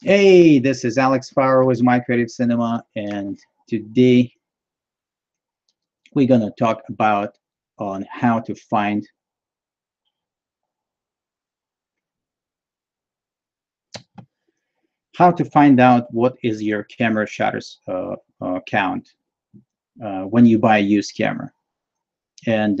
Hey, this is Alex Power with My Creative Cinema, and today we're gonna talk about on how to find out what is your camera shutters count when you buy a used camera. And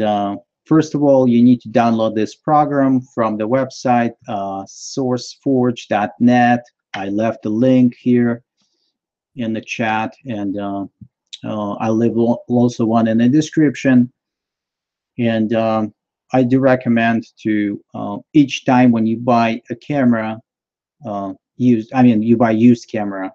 first of all, you need to download this program from the website sourceforge.net. I left the link here in the chat, and I'll leave also one in the description. And I do recommend to each time when you buy a camera, you buy used camera,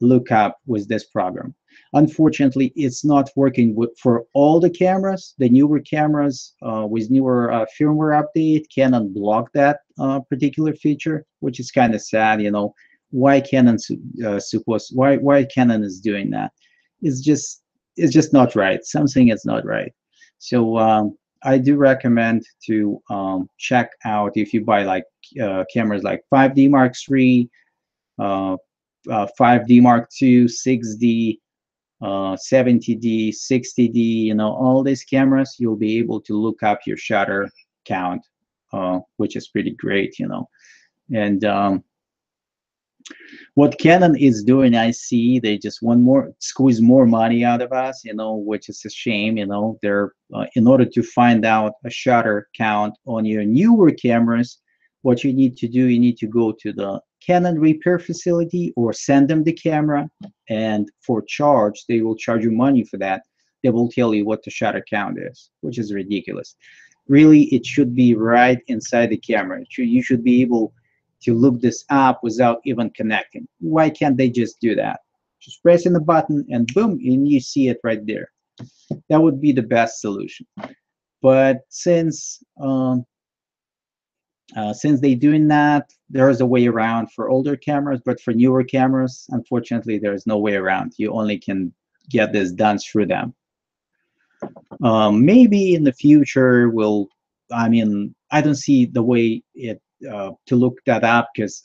look up with this program. Unfortunately, it's not working for all the cameras. The newer cameras with newer firmware update, Canon blocked that particular feature, which is kind of sad. You know, why Canon why Canon is doing that? It's just not right. Something is not right. So I do recommend to check out if you buy like cameras like 5D Mark III, 5D Mark II, 6D, 70D, 60D, you know, all these cameras, you'll be able to look up your shutter count, which is pretty great, you know. And what Canon is doing, I see they just want more, squeeze more money out of us, you know, which is a shame, you know. They're in order to find out a shutter count on your newer cameras, what you need to do, you need to go to the Canon repair facility or send them the camera, and for charge, they will charge you money for that. They will tell you what the shutter count is, which is ridiculous. Really, it should be right inside the camera. You should be able to look this up without even connecting. Why can't they just do that? Just pressing the button and boom, and you see it right there. That would be the best solution. But since they're doing that, there is a way around for older cameras, but for newer cameras, unfortunately, there is no way around. You only can get this done through them. Maybe in the future, I don't see the way to look that up, because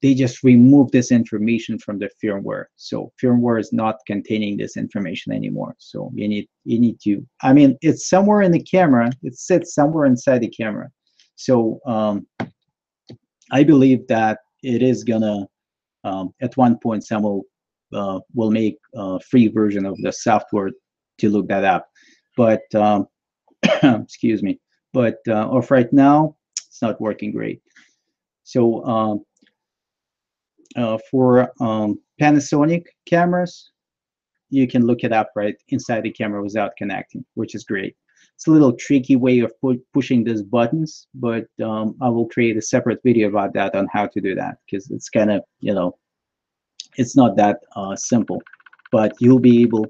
they just removed this information from the firmware. So firmware is not containing this information anymore. So you need to, it's somewhere in the camera. It sits somewhere inside the camera. So I believe that it is gonna, at one point, someone will make a free version of the software to look that up. But excuse me. But of right now, it's not working great. So for Panasonic cameras, you can look it up right inside the camera without connecting, which is great. It's a little tricky way of pushing these buttons, but I will create a separate video about that on how to do that, because it's kind of, you know, it's not that simple. But you'll be able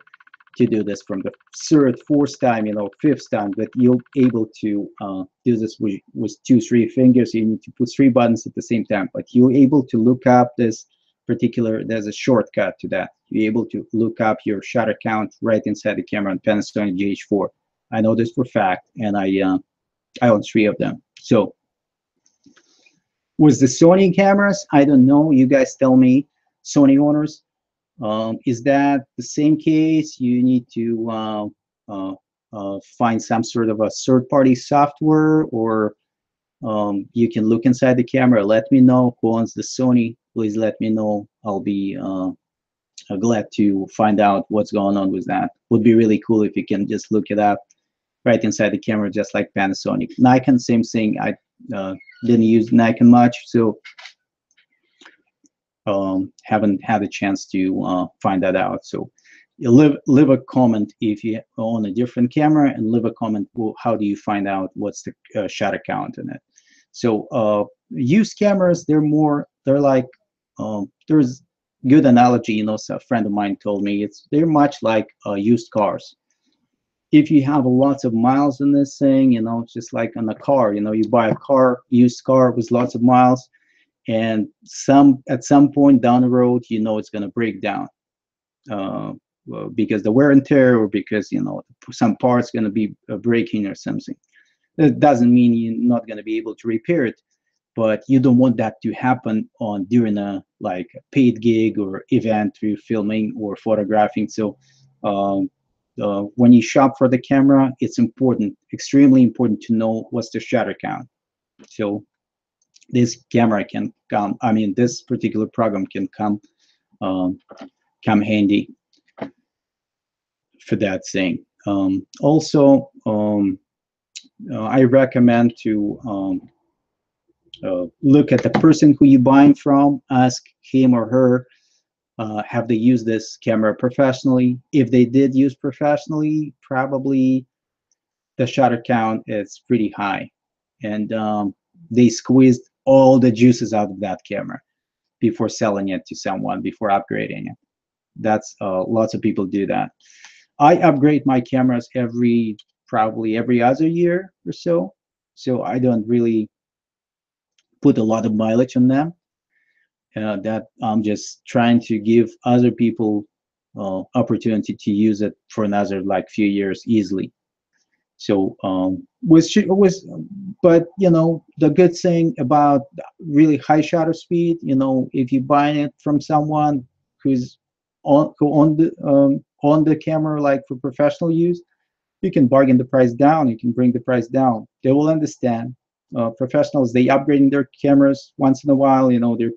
to do this from the third, fourth time, you know, fifth time, but you'll be able to do this with 2-3 fingers. You need to put 3 buttons at the same time, but you're able to look up this particular, there's a shortcut to that. You're able to look up your shutter count right inside the camera on Panasonic GH4. I know this for a fact, and I own 3 of them. So with the Sony cameras, I don't know, you guys tell me, Sony owners, is that the same case? You need to find some sort of a third-party software, or you can look inside the camera. Let me know who owns the Sony. Please let me know. I'll be glad to find out what's going on with that. Would be really cool if you can just look it up right inside the camera, just like Panasonic. Nikon, same thing. I didn't use Nikon much, so haven't had a chance to find that out. So you leave a comment if you own a different camera, and leave a comment, well, how do you find out what's the shutter count in it. So used cameras, they're like, there's good analogy, you know, so a friend of mine told me, they're much like used cars. If you have lots of miles in this thing, you know, it's just like on a car, you know, you buy a used car with lots of miles, and at some point down the road, you know, it's going to break down well, because the wear and tear, or because, you know, some parts going to be breaking or something. That doesn't mean you're not going to be able to repair it, but you don't want that to happen during a like a paid gig or event through filming or photographing. So when you shop for the camera, it's important, extremely important to know what's the shutter count. So this camera can come, I mean, this particular program can come handy for that thing. Also, I recommend to look at the person who you're buying from, ask him or her, have they used this camera professionally? If they did use professionally, probably the shutter count is pretty high, and they squeezed all the juices out of that camera before selling it to someone, before upgrading it. That's lots of people do that. I upgrade my cameras probably every other year or so, so I don't really put a lot of mileage on them. That I'm just trying to give other people opportunity to use it for another like few years easily. So but you know, the good thing about really high shutter speed, you know, if you buy it from someone who's on the camera like for professional use, you can bargain the price down. You can bring the price down. They will understand. Professionals, they upgrading their cameras once in a while. You know, they're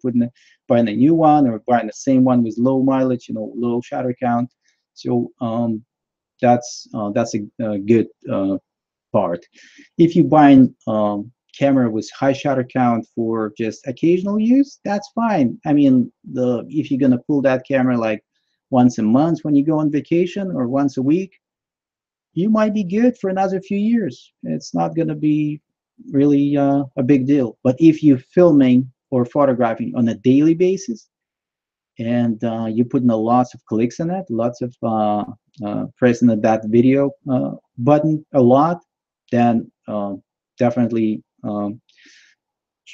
buying a new one or buying the same one with low mileage, you know, low shutter count. So that's a good part. If you buying camera with high shutter count for just occasional use, that's fine. I mean, if you're gonna pull that camera like once a month when you go on vacation or once a week, you might be good for another few years. It's not gonna be really a big deal. But if you're filming or photographing on a daily basis, and you put in lots of clicks in it, lots of pressing that video button a lot, then definitely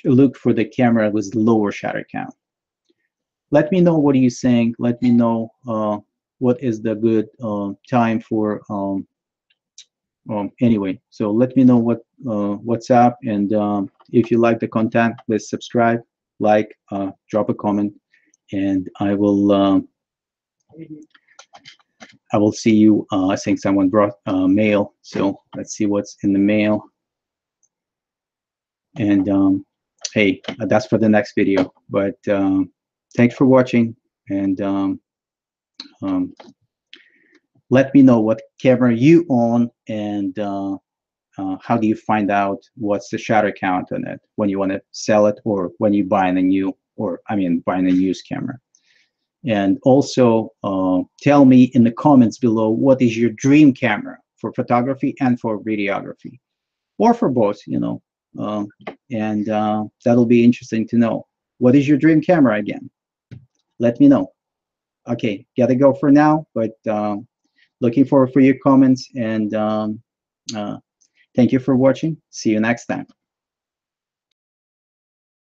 look for the camera with lower shutter count. Let me know what you think. Let me know what is the good time for anyway. So let me know what's up, and if you like the content, please subscribe, like, drop a comment, and I will see you. I think someone brought mail, so let's see what's in the mail. And hey, that's for the next video. But thanks for watching, and let me know what camera you own, and how do you find out what's the shutter count on it when you want to sell it, or when you buying a new, or I mean buying a used camera. And also tell me in the comments below, what is your dream camera for photography and for videography, or for both, you know. And that'll be interesting to know. What is your dream camera again? Let me know. Okay, gotta go for now, but looking forward for your comments, and thank you for watching. See you next time.